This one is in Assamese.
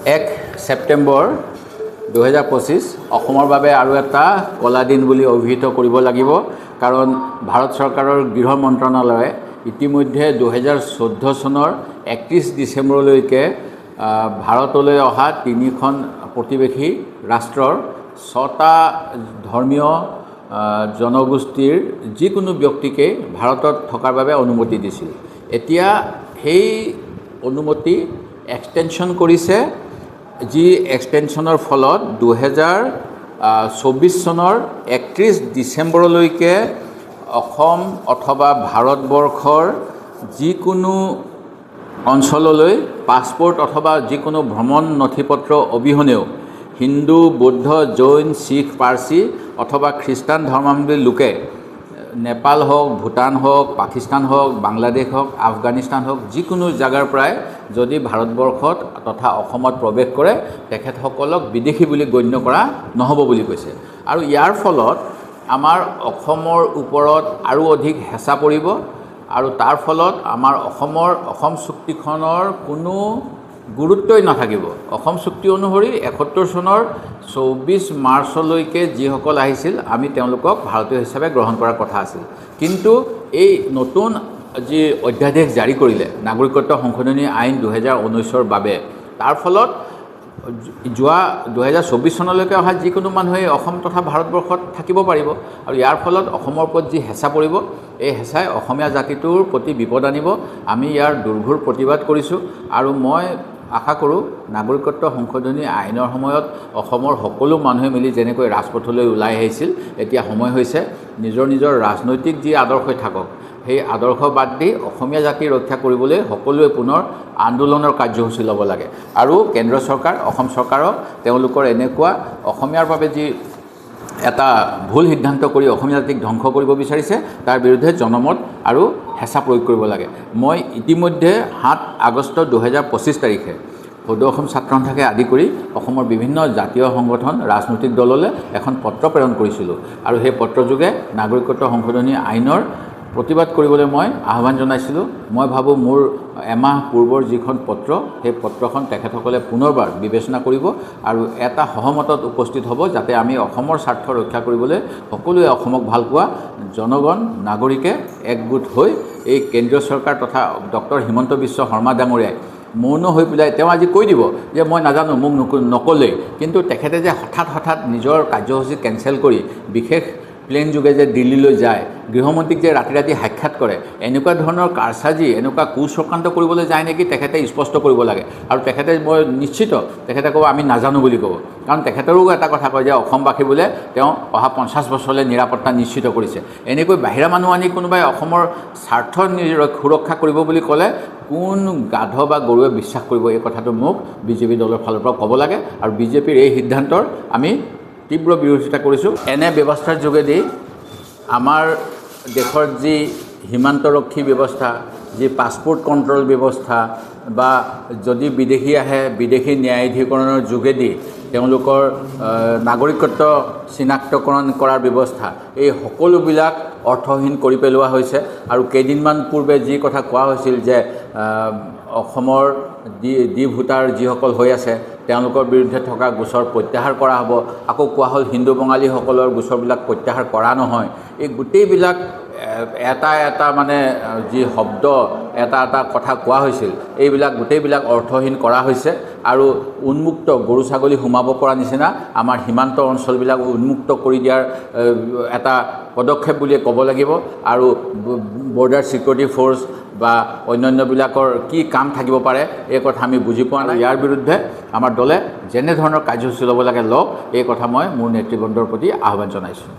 1 ছেপ্টেম্বৰ 2025 অসমৰ বাবে আৰু এটা কলা দিন বুলি অভিহিত কৰিব লাগিব কাৰণ ভাৰত চৰকাৰৰ গৃহ মন্ত্ৰণালয়ে ইতিমধ্যে 2014 চনৰ 31 ডিচেম্বৰলৈকে ভাৰতলৈ অহা 3খন প্ৰতিবেশী ৰাষ্ট্ৰৰ 6টা ধৰ্মীয় জনগোষ্ঠীৰ যিকোনো ব্যক্তিকে ভাৰতত থকাৰ বাবে অনুমতি দিছিল। এতিয়া সেই অনুমতি এক্সটেনশ্যন কৰিছে, যি এক্সটেনশ্যনৰ ফলত 2024 চনৰ 31 ডিচেম্বৰলৈকে অসম অথবা ভাৰতবৰ্ষৰ যিকোনো অঞ্চললৈ পাছপোৰ্ট অথবা যিকোনো ভ্ৰমণ নথিপত্ৰ অবিহনেও হিন্দু, বৌদ্ধ, জৈন, শিখ, পাৰ্চী অথবা খ্ৰীষ্টান ধৰ্মাৱলম্বী লোকে নেপাল হওক, ভূটান হওক, পাকিস্তান হওক, বাংলাদেশ হওক, আফগানিস্তান হওক, যিকোনো জাগাৰ পৰাই যদি ভাৰতবৰ্ষত তথা অসমত প্ৰৱেশ কৰে তেখেতসকলক বিদেশী বুলি গণ্য কৰা নহ'ব বুলি কৈছে। আৰু ইয়াৰ ফলত আমাৰ অসমৰ ওপৰত আৰু অধিক হেঁচা পৰিব আৰু তাৰ ফলত আমাৰ অসম চুক্তিখনৰ কোনো গুৰুত্বই নাথাকিব। অসম চুক্তি অনুসৰি 71 চনৰ 24 মাৰ্চলৈকে যিসকল আহিছিল আমি তেওঁলোকক ভাৰতীয় হিচাপে গ্ৰহণ কৰাৰ কথা আছিল। কিন্তু এই নতুন যি অধ্যাদেশ জাৰি কৰিলে নাগৰিকত্ব সংশোধনী আইন 2019ৰ বাবে, তাৰ ফলত যোৱা 2024 চনলৈকে অহা যিকোনো মানুহে অসম তথা ভাৰতবৰ্ষত থাকিব পাৰিব আৰু ইয়াৰ ফলত অসমৰ ওপৰত যি হেঁচা পৰিব, এই হেঁচাই অসমীয়া জাতিটোৰ প্ৰতি বিপদ আনিব। আমি ইয়াৰ দুৰ্ঘোৰ প্ৰতিবাদ কৰিছোঁ আৰু মই আশা কৰোঁ নাগৰিকত্ব সংশোধনী আইনৰ সময়ত অসমৰ সকলো মানুহে মিলি যেনেকৈ ৰাজপথলৈ ওলাই আহিছিল, এতিয়া সময় হৈছে নিজৰ নিজৰ ৰাজনৈতিক যি আদৰ্শই থাকক সেই আদৰ্শ বাদ দি অসমীয়া জাতি ৰক্ষা কৰিবলৈ সকলোৱে পুনৰ আন্দোলনৰ কাৰ্যসূচী ল'ব লাগে। আৰু কেন্দ্ৰ চৰকাৰ, অসম চৰকাৰক তেওঁলোকৰ এনেকুৱা অসমীয়াৰ বাবে যি এটা ভুল সিদ্ধান্ত কৰি অসমীয়া জাতিক ধ্বংস কৰিব বিচাৰিছে তাৰ বিৰুদ্ধে জনমত আৰু হেঁচা প্ৰয়োগ কৰিব লাগে। মই ইতিমধ্যে 7 আগষ্ট 2025 তাৰিখে সদৌ অসম ছাত্ৰ সন্থাকে আদি কৰি অসমৰ বিভিন্ন জাতীয় সংগঠন, ৰাজনৈতিক দললৈ এখন পত্ৰ প্ৰেৰণ কৰিছিলোঁ আৰু সেই পত্ৰযোগে নাগৰিকত্ব সংশোধনী আইনৰ প্ৰতিবাদ কৰিবলৈ মই আহ্বান জনাইছিলোঁ। মই ভাবোঁ মোৰ এমাহ পূৰ্বৰ যিখন পত্ৰ, সেই পত্ৰখন তেখেতসকলে পুনৰবাৰ বিবেচনা কৰিব আৰু এটা সহমতত উপস্থিত হ'ব যাতে আমি অসমৰ স্বাৰ্থ ৰক্ষা কৰিবলৈ সকলোৱে অসমক ভাল পোৱা জনগণ, নাগৰিকে একগোট হৈ এই কেন্দ্ৰীয় চৰকাৰ তথা ডক্টৰ হিমন্ত বিশ্ব শৰ্মা ডাঙৰীয়াই মৌন হৈ পেলাই তেওঁ আজি কৈ দিব যে মই নাজানো, মোক নক'লেই, কিন্তু তেখেতে যে হঠাৎ নিজৰ কাৰ্যসূচী কেঞ্চেল কৰি বিশেষ প্লেন যোগে যে দিল্লীলৈ যায়, গৃহমন্ত্ৰীক যে ৰাতি ৰাতি সাক্ষাৎ কৰে, এনেকুৱা ধৰণৰ কাৰচাজি, এনেকুৱা কুচক্ৰান্ত কৰিবলৈ যায় নেকি তেখেতে স্পষ্ট কৰিব লাগে। আৰু তেখেতে, মই নিশ্চিত তেখেতে ক'ব আমি নাজানো বুলি ক'ব, কাৰণ তেখেতৰো এটা কথা কয় যে অসমবাসী বোলে তেওঁ অহা 50 বছৰলৈ নিৰাপত্তা নিশ্চিত কৰিছে। এনেকৈ বাহিৰা মানুহ আনি কোনোবাই অসমৰ স্বাৰ্থ সুৰক্ষা কৰিব বুলি ক'লে কোন গাধ বা গৰুৱে বিশ্বাস কৰিব? এই কথাটো মোক বিজেপি দলৰ ফালৰ পৰা ক'ব লাগে আৰু বিজেপিৰ এই সিদ্ধান্তৰ আমি তীব্ৰ বিৰোধিতা কৰিছোঁ। এনে ব্যৱস্থাৰ যোগেদি আমাৰ দেশৰ যি সীমান্তৰক্ষী ব্যৱস্থা, যি পাছপোৰ্ট কণ্ট্ৰল ব্যৱস্থা বা যদি বিদেশী আহে বিদেশী ন্যায়াধীকৰণৰ যোগেদি তেওঁলোকৰ নাগৰিকত্ব চিনাক্তকৰণ কৰাৰ ব্যৱস্থা, এই সকলোবিলাক অৰ্থহীন কৰি পেলোৱা হৈছে। আৰু কেইদিনমান পূৰ্বে যি কথা কোৱা হৈছিল যে অসমৰ ডি ভোটাৰ যিসকল হৈ আছে তেওঁলোকৰ বিৰুদ্ধে থকা গোচৰ প্ৰত্যাহাৰ কৰা হ'ব, আকৌ কোৱা হ'ল হিন্দু বঙালীসকলৰ গোচৰবিলাক প্ৰত্যাহাৰ কৰা নহয়। এই গোটেইবিলাক এটা মানে যি শব্দ, এটা কথা কোৱা হৈছিল, এইবিলাক গোটেইবিলাক অৰ্থহীন কৰা হৈছে আৰু উন্মুক্ত গৰু ছাগলী সোমাব পৰা নিচিনা আমাৰ সীমান্ত অঞ্চলবিলাক উন্মুক্ত কৰি দিয়াৰ এটা পদক্ষেপ বুলিয়ে ক'ব লাগিব। আৰু বৰ্ডাৰ ছিকিউৰিটি ফ'ৰ্চ বা অন্যান্যবিলাকৰ কি কাম থাকিব পাৰে এই কথা আমি বুজি পোৱা নাই। ইয়াৰ বিৰুদ্ধে আমাৰ দলে যেনেধৰণৰ কাৰ্যসূচী ল'ব লাগে লওক, এই কথা মই মোৰ নেতৃবৃন্দৰ প্ৰতি আহ্বান জনাইছোঁ।